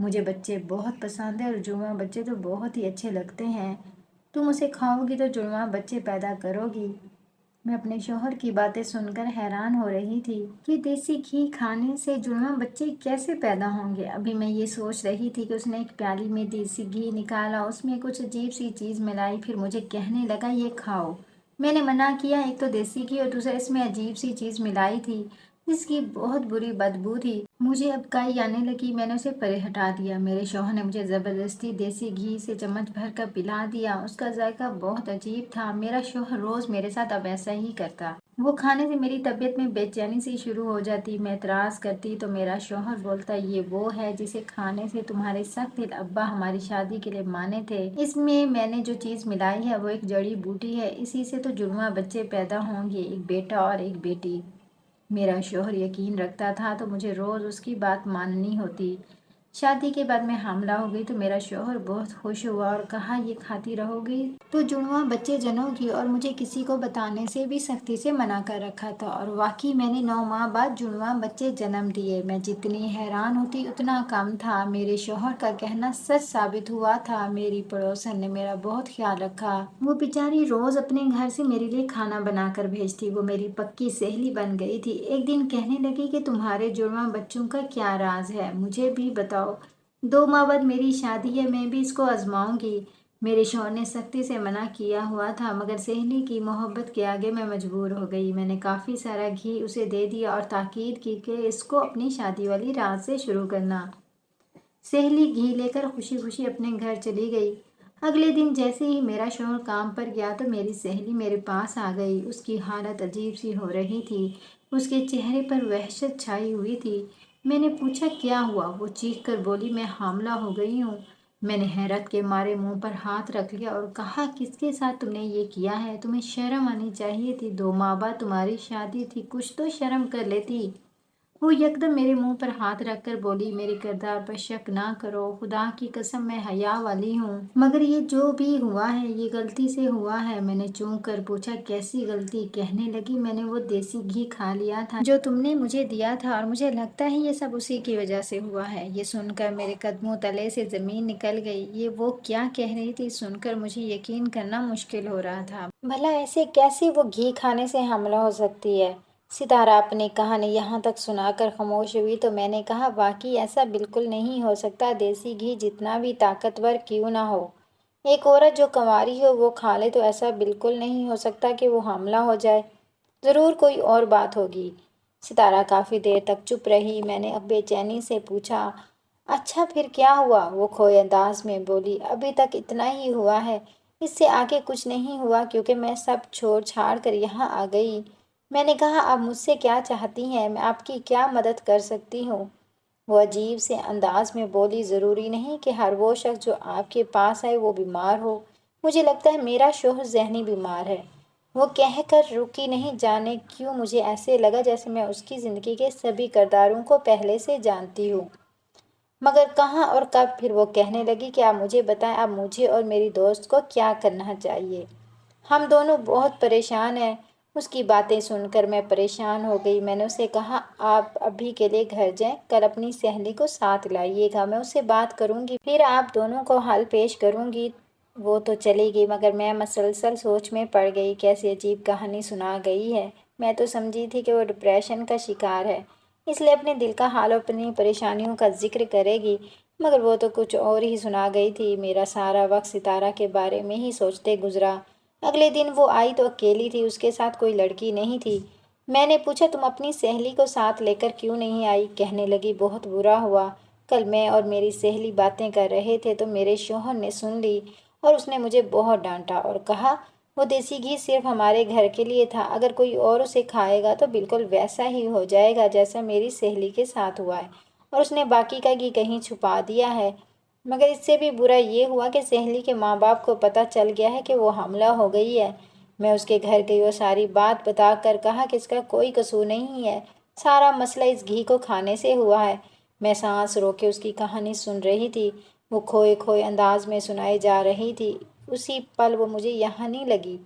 مجھے بچے بہت پسند ہیں اور جڑواں بچے تو بہت ہی اچھے لگتے ہیں۔ تم اسے کھاؤ گی تو جڑواں بچے پیدا کرو گی۔ میں اپنے شوہر کی باتیں سن کر حیران ہو رہی تھی کہ دیسی گھی کھانے سے جڑواں بچے کیسے پیدا ہوں گے۔ ابھی میں یہ سوچ رہی تھی کہ اس نے ایک پیالی میں دیسی گھی نکالا، اس میں کچھ عجیب سی چیز ملائی، پھر مجھے کہنے لگا یہ کھاؤ۔ میں نے منع کیا، ایک تو دیسی گھی اور دوسرا اس میں عجیب سی چیز ملائی تھی جس کی بہت بری بدبو تھی۔ مجھے اب کائی آنے لگی، میں نے اسے پرے ہٹا دیا۔ میرے شوہر نے مجھے زبردستی دیسی گھی سے چمچ بھر کر پلا دیا۔ اس کا ذائقہ بہت عجیب تھا۔ میرا شوہر روز میرے ساتھ اب ایسا ہی کرتا۔ وہ کھانے سے میری طبیعت میں بے چینی سی شروع ہو جاتی۔ میں اعتراض کرتی تو میرا شوہر بولتا یہ وہ ہے جسے کھانے سے تمہارے سخت دل ابا ہماری شادی کے لیے مانے تھے۔ اس میں نے جو چیز ملائی ہے وہ ایک جڑی بوٹی ہے، اسی سے تو جڑواں بچے پیدا ہوں گے، ایک بیٹا اور ایک بیٹی۔ میرا شوہر یقین رکھتا تھا تو مجھے روز اس کی بات ماننی ہوتی۔ شادی کے بعد میں حاملہ ہو گئی تو میرا شوہر بہت خوش ہوا اور کہا یہ کھاتی رہو گی تو جڑواں بچے جنو گی، اور مجھے کسی کو بتانے سے بھی سختی سے منع کر رکھا تھا، اور واقعی میں نے 9 ماہ بعد جڑواں بچے جنم دیے۔ میں جتنی حیران ہوتی اتنا کم تھا۔ میرے شوہر کا کہنا سچ ثابت ہوا تھا۔ میری پڑوسن نے میرا بہت خیال رکھا۔ وہ بیچاری روز اپنے گھر سے میرے لیے کھانا بنا کر بھیجتی۔ وہ میری پکی سہیلی بن گئی تھی۔ ایک دن کہنے لگی کہ تمہارے جڑواں بچوں کا کیا راز ہے، مجھے بھی بتاؤ۔ 2 ماہ بعد میری شادی ہے، میں بھی اس کو آزماؤں گی۔ میرے شوہر نے سختی سے منع کیا ہوا تھا، مگر سہیلی کی محبت کے آگے میں مجبور ہو گئی۔ میں نے کافی سارا گھی اسے دے دیا اور تاکید کی کہ اس کو اپنی شادی والی رات سے شروع کرنا۔ سہیلی گھی لے کر خوشی خوشی اپنے گھر چلی گئی۔ اگلے دن جیسے ہی میرا شوہر کام پر گیا تو میری سہیلی میرے پاس آ گئی۔ اس کی حالت عجیب سی ہو رہی تھی، اس کے چہرے پر وحشت چھائی ہوئی تھی۔ میں نے پوچھا کیا ہوا؟ وہ چیخ کر بولی میں حاملہ ہو گئی ہوں۔ میں نے حیرت کے مارے منہ پر ہاتھ رکھ لیا اور کہا کس کے ساتھ تم نے یہ کیا ہے؟ تمہیں شرم آنی چاہیے تھی، 2 ماہ بعد تمہاری شادی تھی، کچھ تو شرم کر لیتی۔ وہ یکدم میرے منہ پر ہاتھ رکھ کر بولی میرے کردار پر شک نہ کرو، خدا کی قسم میں حیا والی ہوں، مگر یہ جو بھی ہوا ہے یہ غلطی سے ہوا ہے۔ میں نے چونک کر پوچھا کیسی غلطی؟ کہنے لگی میں نے وہ دیسی گھی کھا لیا تھا جو تم نے مجھے دیا تھا، اور مجھے لگتا ہے یہ سب اسی کی وجہ سے ہوا ہے۔ یہ سن کر میرے قدموں تلے سے زمین نکل گئی۔ یہ وہ کیا کہہ رہی تھی سن کر مجھے یقین کرنا مشکل ہو رہا تھا۔ بھلا ایسے کیسے وہ گھی کھانے سے حاملہ ہو سکتی ہے؟ ستارہ اپنی کہانی یہاں تک سنا کر خاموش ہوئی تو میں نے کہا واقعی ایسا بالکل نہیں ہو سکتا، دیسی گھی جتنا بھی طاقتور کیوں نہ ہو، ایک عورت جو کنواری ہو وہ کھا لے تو ایسا بالکل نہیں ہو سکتا کہ وہ حاملہ ہو جائے، ضرور کوئی اور بات ہوگی۔ ستارہ کافی دیر تک چپ رہی۔ میں نے اب بے چینی سے پوچھا اچھا پھر کیا ہوا؟ وہ کھوئے انداز میں بولی ابھی تک اتنا ہی ہوا ہے، اس سے آگے کچھ نہیں ہوا کیونکہ میں سب چھوڑ چھاڑ کر یہاں آ گئی۔ میں نے کہا آپ مجھ سے کیا چاہتی ہیں؟ میں آپ کی کیا مدد کر سکتی ہوں؟ وہ عجیب سے انداز میں بولی ضروری نہیں کہ ہر وہ شخص جو آپ کے پاس آئے وہ بیمار ہو، مجھے لگتا ہے میرا شوہر ذہنی بیمار ہے۔ وہ کہہ کر رکی، نہیں جانے کیوں مجھے ایسے لگا جیسے میں اس کی زندگی کے سبھی کرداروں کو پہلے سے جانتی ہوں، مگر کہاں اور کب؟ پھر وہ کہنے لگی کہ آپ مجھے بتائیں اب مجھے اور میری دوست کو کیا کرنا چاہیے، ہم دونوں بہت پریشان ہیں۔ اس کی باتیں سن کر میں پریشان ہو گئی۔ میں نے اسے کہا آپ ابھی کے لیے گھر جائیں، کل اپنی سہیلی کو ساتھ لائیے گا، میں اس سے بات کروں گی، پھر آپ دونوں کو حل پیش کروں گی۔ وہ تو چلی گئی مگر میں مسلسل سوچ میں پڑ گئی، کیسی عجیب کہانی سنا گئی ہے۔ میں تو سمجھی تھی کہ وہ ڈپریشن کا شکار ہے، اس لیے اپنے دل کا حال اور اپنی پریشانیوں کا ذکر کرے گی، مگر وہ تو کچھ اور ہی سنا گئی تھی۔ میرا سارا وقت ستارہ کے بارے میں ہی سوچتے گزرا۔ اگلے دن وہ آئی تو اکیلی تھی، اس کے ساتھ کوئی لڑکی نہیں تھی۔ میں نے پوچھا تم اپنی سہیلی کو ساتھ لے کر کیوں نہیں آئی؟ کہنے لگی بہت برا ہوا، کل میں اور میری سہیلی باتیں کر رہے تھے تو میرے شوہر نے سن لی اور اس نے مجھے بہت ڈانٹا اور کہا وہ دیسی گھی صرف ہمارے گھر کے لیے تھا، اگر کوئی اور اسے کھائے گا تو بالکل ویسا ہی ہو جائے گا جیسا میری سہیلی کے ساتھ ہوا ہے، اور اس نے باقی کا گھی کہیں چھپا دیا ہے۔ مگر اس سے بھی برا یہ ہوا کہ سہیلی کے ماں باپ کو پتہ چل گیا ہے کہ وہ حاملہ ہو گئی ہے۔ میں اس کے گھر گئی اور ساری بات بتا کر کہا کہ اس کا کوئی قصور نہیں ہے، سارا مسئلہ اس گھی کو کھانے سے ہوا ہے۔ میں سانس روکے اس کی کہانی سن رہی تھی، وہ کھوئے کھوئے انداز میں سنائی جا رہی تھی۔ اسی پل وہ مجھے یہاں نہیں لگی،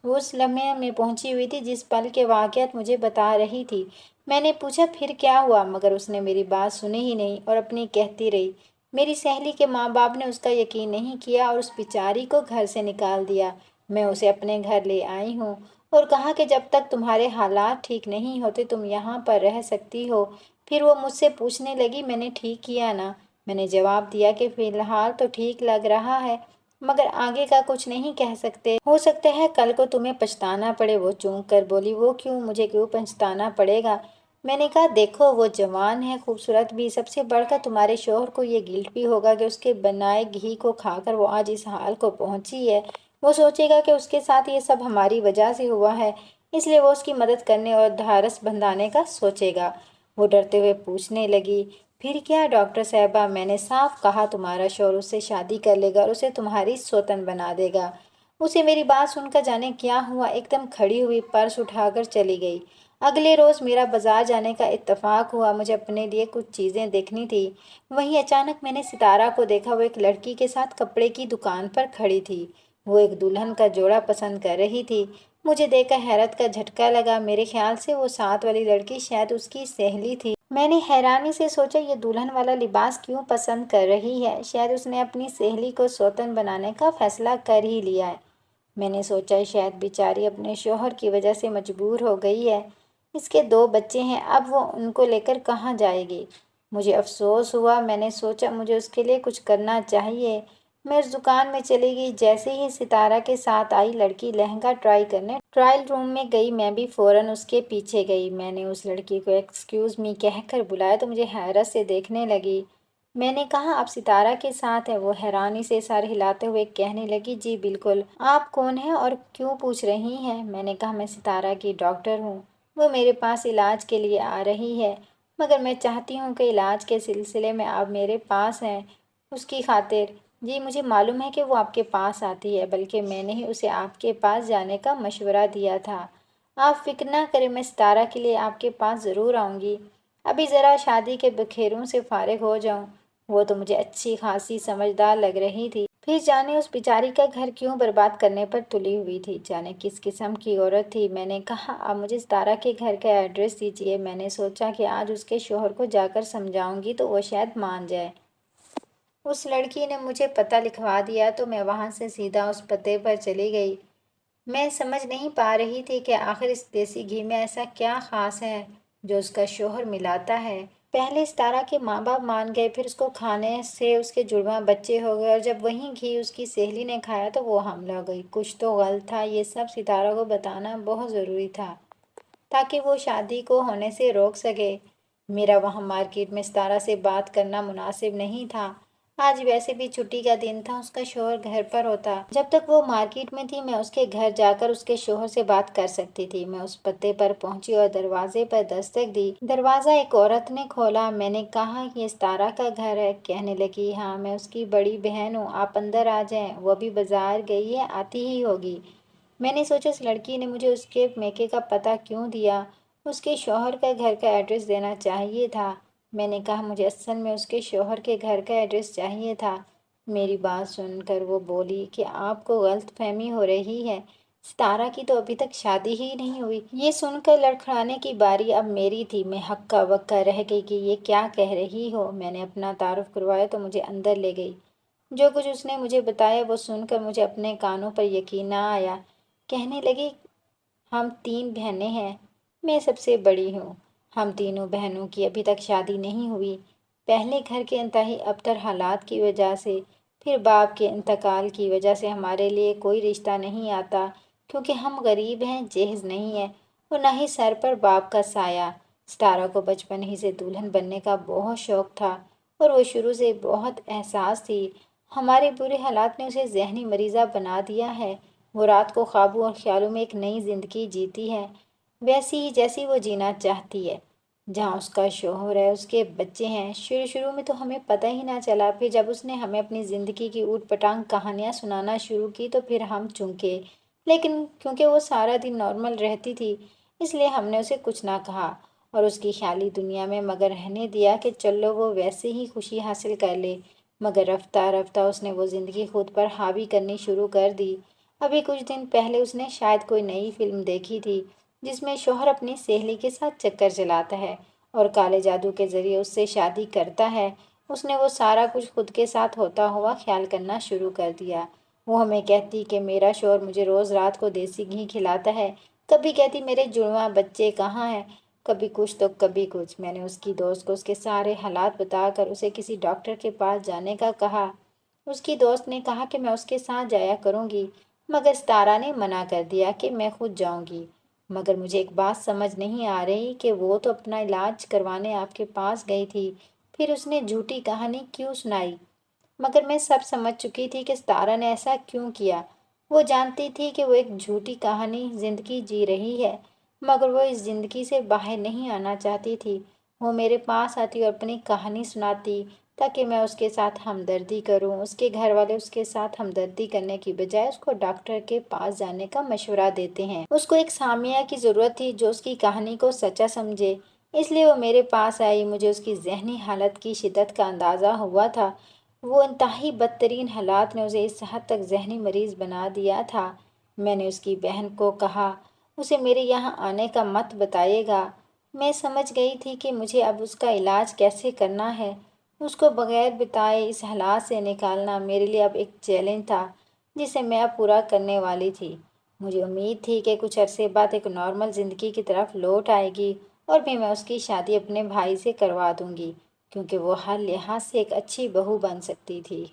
وہ اس لمحے میں پہنچی ہوئی تھی جس پل کے واقعات مجھے بتا رہی تھی۔ میں نے پوچھا پھر کیا ہوا؟ مگر اس نے میری بات سنی ہی نہیں اور اپنی کہتی رہی۔ میری سہیلی کے ماں باپ نے اس کا یقین نہیں کیا اور اس بیچاری کو گھر سے نکال دیا۔ میں اسے اپنے گھر لے آئی ہوں اور کہا کہ جب تک تمہارے حالات ٹھیک نہیں ہوتے تم یہاں پر رہ سکتی ہو۔ پھر وہ مجھ سے پوچھنے لگی میں نے ٹھیک کیا نا؟ میں نے جواب دیا کہ فی الحال تو ٹھیک لگ رہا ہے، مگر آگے کا کچھ نہیں کہہ سکتے، ہو سکتا ہے کل کو تمہیں پچھتانا پڑے۔ وہ چونک کر بولی وہ کیوں؟ مجھے کیوں پچھتانا پڑے گا؟ میں نے کہا دیکھو وہ جوان ہے، خوبصورت بھی، سب سے بڑھ کر تمہارے شوہر کو یہ گلٹ بھی ہوگا کہ اس کے بنائے گھی کو کھا کر وہ آج اس حال کو پہنچی ہے۔ وہ سوچے گا کہ اس کے ساتھ یہ سب ہماری وجہ سے ہوا ہے، اس لیے وہ اس کی مدد کرنے اور ڈھارس بندھانے کا سوچے گا۔ وہ ڈرتے ہوئے پوچھنے لگی پھر کیا ڈاکٹر صاحبہ؟ میں نے صاف کہا تمہارا شوہر اس سے شادی کر لے گا اور اسے تمہاری سوتن بنا دے گا۔ اسے میری بات سن کر جانے کیا ہوا، ایک دم کھڑی ہوئی، پرس اٹھا کر چلی گئی۔ اگلے روز میرا بازار جانے کا اتفاق ہوا، مجھے اپنے لیے کچھ چیزیں دیکھنی تھی۔ وہیں اچانک میں نے ستارہ کو دیکھا، وہ ایک لڑکی کے ساتھ کپڑے کی دکان پر کھڑی تھی۔ وہ ایک دلہن کا جوڑا پسند کر رہی تھی۔ مجھے دیکھ کر حیرت کا جھٹکا لگا، میرے خیال سے وہ ساتھ والی لڑکی شاید اس کی سہیلی تھی۔ میں نے حیرانی سے سوچا یہ دلہن والا لباس کیوں پسند کر رہی ہے؟ شاید اس نے اپنی سہیلی کو سوتن بنانے کا فیصلہ کر ہی لیا ہے۔ میں نے سوچا شاید بیچاری اپنے شوہر کی وجہ سے مجبور ہو گئی ہے، اس کے 2 بچے ہیں، اب وہ ان کو لے کر کہاں جائے گی؟ مجھے افسوس ہوا، میں نے سوچا مجھے اس کے لیے کچھ کرنا چاہیے۔ میں اس دکان میں چلی گئی، جیسے ہی ستارہ کے ساتھ آئی لڑکی لہنگا ٹرائی کرنے ٹرائل روم میں گئی، میں بھی فوراً اس کے پیچھے گئی۔ میں نے اس لڑکی کو ایکسکیوز می کہہ کر بلایا تو مجھے حیرت سے دیکھنے لگی۔ میں نے کہا آپ ستارہ کے ساتھ ہیں؟ وہ حیرانی سے سر ہلاتے ہوئے کہنے لگی جی بالکل۔ آپ کون ہیں اور کیوں پوچھ رہی ہیں؟ میں نے کہا میں ستارہ کی ڈاکٹر ہوں، وہ میرے پاس علاج کے لیے آ رہی ہے، مگر میں چاہتی ہوں کہ علاج کے سلسلے میں آپ میرے پاس ہیں، اس کی خاطر۔ جی مجھے معلوم ہے کہ وہ آپ کے پاس آتی ہے، بلکہ میں نے ہی اسے آپ کے پاس جانے کا مشورہ دیا تھا۔ آپ فکر نہ کریں، میں ستارہ کے لیے آپ کے پاس ضرور آؤں گی، ابھی ذرا شادی کے بکھیروں سے فارغ ہو جاؤں۔ وہ تو مجھے اچھی خاصی سمجھدار لگ رہی تھی، پھر جانے اس بیچاری کا گھر کیوں برباد کرنے پر تلی ہوئی تھی، جانے کس قسم کی عورت تھی۔ میں نے کہا آپ مجھے ستارہ کے گھر کا ایڈریس دیجیے، میں نے سوچا کہ آج اس کے شوہر کو جا کر سمجھاؤں گی تو وہ شاید مان جائے۔ اس لڑکی نے مجھے پتہ لکھوا دیا تو میں وہاں سے سیدھا اس پتے پر چلی گئی۔ میں سمجھ نہیں پا رہی تھی کہ آخر اس دیسی گھی میں ایسا کیا خاص ہے جو اس کا شوہر ملاتا ہے۔ پہلے ستارہ کے ماں باپ مان گئے، پھر اس کو کھانے سے اس کے جڑواں بچے ہو گئے، اور جب وہی گھی اس کی سہیلی نے کھایا تو وہ حاملہ ہو گئی۔ کچھ تو غلط تھا، یہ سب ستارہ کو بتانا بہت ضروری تھا تاکہ وہ شادی کو ہونے سے روک سکے۔ میرا وہاں مارکیٹ میں ستارہ سے بات کرنا مناسب نہیں تھا، آج ویسے بھی چھٹی کا دن تھا، اس کا شوہر گھر پر ہوتا۔ جب تک وہ مارکیٹ میں تھی میں اس کے گھر جا کر اس کے شوہر سے بات کر سکتی تھی۔ میں اس پتے پر پہنچی اور دروازے پر دستک دی۔ دروازہ ایک عورت نے کھولا۔ میں نے کہا یہ ستارہ کا گھر ہے؟ کہنے لگی ہاں میں اس کی بڑی بہن ہوں، آپ اندر آ جائیں، وہ ابھی بازار گئی ہے، آتی ہی ہوگی۔ میں نے سوچا اس لڑکی نے مجھے اس کے میکے کا پتہ کیوں دیا، اس کے شوہر کا گھر کا ایڈریس دینا چاہیے تھا۔ میں نے کہا مجھے اصل میں اس کے شوہر کے گھر کا ایڈریس چاہیے تھا۔ میری بات سن کر وہ بولی کہ آپ کو غلط فہمی ہو رہی ہے، ستارہ کی تو ابھی تک شادی ہی نہیں ہوئی۔ یہ سن کر لڑکھڑانے کی باری اب میری تھی۔ میں ہکا بکا رہ گئی کہ یہ کیا کہہ رہی ہو۔ میں نے اپنا تعارف کروایا تو مجھے اندر لے گئی۔ جو کچھ اس نے مجھے بتایا وہ سن کر مجھے اپنے کانوں پر یقین نہ آیا۔ کہنے لگی ہم 3 بہنیں ہیں، میں سب سے بڑی ہوں، ہم تینوں بہنوں کی ابھی تک شادی نہیں ہوئی، پہلے گھر کے انتہائی ابتر حالات کی وجہ سے، پھر باپ کے انتقال کی وجہ سے ہمارے لیے کوئی رشتہ نہیں آتا، کیونکہ ہم غریب ہیں، جہیز نہیں ہے اور نہ ہی سر پر باپ کا سایہ۔ ستارہ کو بچپن ہی سے دلہن بننے کا بہت شوق تھا اور وہ شروع سے بہت حساس تھی۔ ہمارے برے حالات نے اسے ذہنی مریضہ بنا دیا ہے، وہ رات کو خوابوں اور خیالوں میں ایک نئی زندگی جیتی ہے، ویسی ہی جیسی وہ جینا چاہتی ہے، جہاں اس کا شوہر ہے، اس کے بچے ہیں۔ شروع میں تو ہمیں پتہ ہی نہ چلا، پھر جب اس نے ہمیں اپنی زندگی کی اوٹ پٹانگ کہانیاں سنانا شروع کی تو پھر ہم چونکے، لیکن کیونکہ وہ سارا دن نارمل رہتی تھی اس لیے ہم نے اسے کچھ نہ کہا اور اس کی خیالی دنیا میں مگر رہنے دیا کہ چلو وہ ویسے ہی خوشی حاصل کر لے۔ مگر رفتہ رفتہ اس نے وہ زندگی خود پر حاوی کرنی شروع کر دی۔ ابھی کچھ دن پہلے اس نے شاید کوئی نئی فلم دیکھی تھی جس میں شوہر اپنی سہیلی کے ساتھ چکر چلاتا ہے اور کالے جادو کے ذریعے اس سے شادی کرتا ہے۔ اس نے وہ سارا کچھ خود کے ساتھ ہوتا ہوا خیال کرنا شروع کر دیا۔ وہ ہمیں کہتی کہ میرا شوہر مجھے روز رات کو دیسی گھی کھلاتا ہے، کبھی کہتی میرے جڑواں بچے کہاں ہیں، کبھی کچھ تو کبھی کچھ۔ میں نے اس کی دوست کو اس کے سارے حالات بتا کر اسے کسی ڈاکٹر کے پاس جانے کا کہا۔ اس کی دوست نے کہا کہ میں اس کے ساتھ جایا کروں گی، مگر ستارہ نے منع کر دیا کہ میں خود جاؤں گی۔ مگر مجھے ایک بات سمجھ نہیں آ رہی کہ وہ تو اپنا علاج کروانے آپ کے پاس گئی تھی، پھر اس نے جھوٹی کہانی کیوں سنائی؟ مگر میں سب سمجھ چکی تھی کہ ستارہ نے ایسا کیوں کیا۔ وہ جانتی تھی کہ وہ ایک جھوٹی کہانی زندگی جی رہی ہے، مگر وہ اس زندگی سے باہر نہیں آنا چاہتی تھی۔ وہ میرے پاس آتی اور اپنی کہانی سناتی تاکہ میں اس کے ساتھ ہمدردی کروں۔ اس کے گھر والے اس کے ساتھ ہمدردی کرنے کی بجائے اس کو ڈاکٹر کے پاس جانے کا مشورہ دیتے ہیں۔ اس کو ایک سامیہ کی ضرورت تھی جو اس کی کہانی کو سچا سمجھے، اس لیے وہ میرے پاس آئی۔ مجھے اس کی ذہنی حالت کی شدت کا اندازہ ہوا تھا۔ وہ انتہائی بدترین حالات نے اسے اس حد تک ذہنی مریض بنا دیا تھا۔ میں نے اس کی بہن کو کہا اسے میرے یہاں آنے کا مت بتائیے گا۔ میں سمجھ گئی تھی کہ مجھے اب اس کا علاج کیسے کرنا ہے۔ اس کو بغیر بتائے اس حالات سے نکالنا میرے لیے اب ایک چیلنج تھا جسے میں اب پورا کرنے والی تھی۔ مجھے امید تھی کہ کچھ عرصے بعد ایک نارمل زندگی کی طرف لوٹ آئے گی اور بھی میں اس کی شادی اپنے بھائی سے کروا دوں گی، کیونکہ وہ ہر لحاظ سے ایک اچھی بہو بن سکتی تھی۔